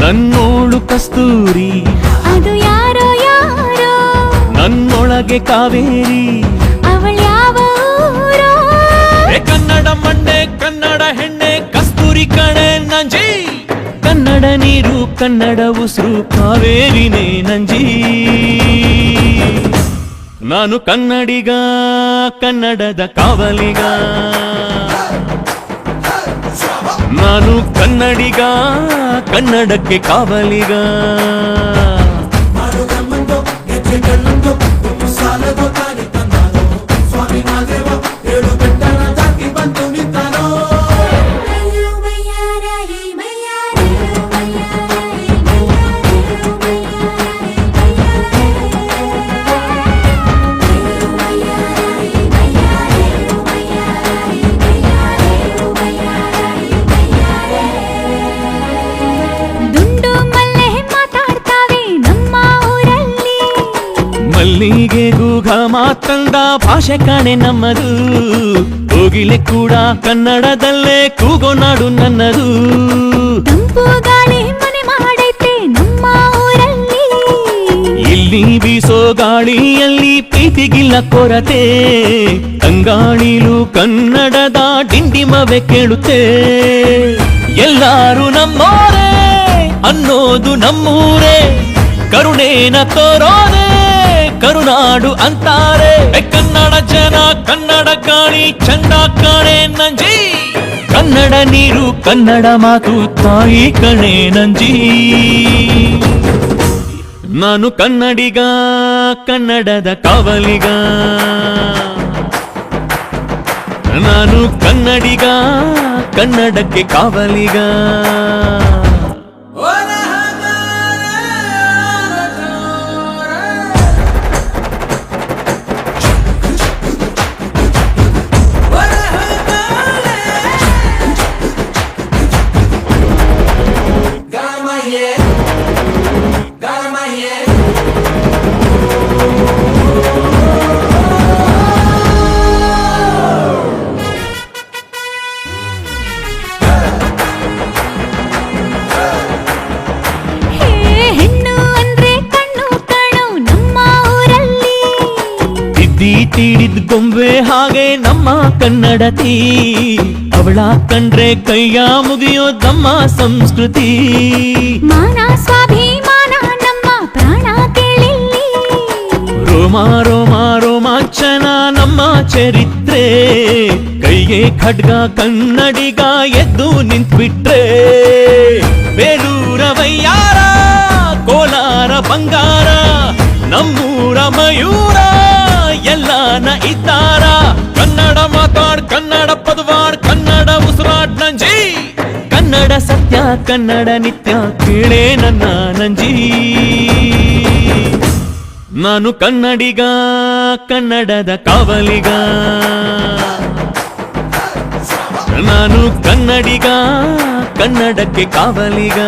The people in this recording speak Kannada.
ನನ್ನೋಳು ಕಸ್ತೂರಿ ಅದು ಯಾರೋ ಯಾರೋ ನನ್ನೊಳಗೆ ಕಾವೇರಿ ಅವಳ್ಯಾವ ಊರೋ ಕನ್ನಡ ಮಣ್ಣೆ ಕನ್ನಡ ಹೆಣ್ಣೆ ಕಸ್ತೂರಿ ಕಣೆ ನಂಜಿ ಕನ್ನಡ ನೀರು ಕನ್ನಡ ಉಸಿರು ಕಾವೇರಿನೇ ನಂಜಿ ನಾನು ಕನ್ನಡಿಗ ಕನ್ನಡದ ಕಾವಲಿಗ ನಾನು ಕನ್ನಡಿಗ ಕನ್ನಡಕ್ಕೆ ಕಾವಲಿಗ ಮಲ್ಲಿಗೆ ಗೂಘ ಮಾತಂದ ಭಾಷೆ ಕಾಣೆ ನಮ್ಮದು ಕೋಗಿಲೆ ಕೂಡ ಕನ್ನಡದಲ್ಲೇ ಕೂಗೋ ನಾಡು ನನ್ನದು ತಂಪು ಗಾಳಿ ಮನೆ ಮಾಡೈತೆ ನಮ್ಮ ಊರಲ್ಲಿ ಇಲ್ಲಿ ಬೀಸೋ ಗಾಳಿಯಲ್ಲಿ ಪ್ರೀತಿಗಿಲ್ಲ ಕೊರತೆ ತಂಗಾಳಿಲು ಕನ್ನಡದ ಡಿಂಡಿಮವೆ ಕೇಳುತ್ತೆ ಎಲ್ಲಾರು ನಮ್ಮೋರೇ ಅನ್ನೋದು ನಮ್ಮೂರೇ ಕರುಣೇನ ತೋರೋರೆ ಕರುನಾಡು ಅಂತಾರೆ ಕನ್ನಡ ಜನ ಕನ್ನಡ ಗಾಳಿ ಚಂದ ಕಾಣೆ ನಂಜಿ ಕನ್ನಡ ನೀರು ಕನ್ನಡ ಮಾತು ತಾಯಿ ಕಣೆ ನಂಜಿ ನಾನು ಕನ್ನಡಿಗ ಕನ್ನಡದ ಕಾವಲಿಗ ನಾನು ಕನ್ನಡಿಗ ಕನ್ನಡಕ್ಕೆ ಕಾವಲಿಗ ತೀಡಿದ್ ಗೊಂಬೆ ಹಾಗೆ ನಮ್ಮ ಕನ್ನಡತಿ ಅವಳ ಕಂಡ್ರೆ ಕೈಯ ಮುಗಿಯೋದಮ್ಮ ಸಂಸ್ಕೃತಿ ಮಾನ ಸ್ವಾಭಿಮಾನ ನಮ್ಮ ಪ್ರಾಣ ಕೇಳಿಲ್ಲಿ ರೋಮ ರೋಮ ರೋಮಾಂಚನ ನಮ್ಮ ಚರಿತ್ರೆ ಕೈಗೆ ಖಡ್ಗ ಕನ್ನಡಿಗ ಎದ್ದು ನಿಂತ್ಬಿಟ್ರೆ ಬೇಲೂರ ವಯ್ಯಾರ ಕೋಲಾರ ಬಂಗಾರ ನಮ್ಮೂರ ಮಯೂರ ಎಲ್ಲಾನ ಇದ್ದಾರ ಕನ್ನಡ ಮಾತಾಡ್ ಕನ್ನಡ ಪದವಾಡ್ ಕನ್ನಡ ಉಸಿರಾಡ್ ನಂಜಿ ಕನ್ನಡ ಸತ್ಯ ಕನ್ನಡ ನಿತ್ಯ ಕೇಳೇ ನನ್ನ ನಂಜಿ ನಾನು ಕನ್ನಡಿಗ ಕನ್ನಡದ ಕಾವಲಿಗ ನಾನು ಕನ್ನಡಿಗ ಕನ್ನಡಕ್ಕೆ ಕಾವಲಿಗ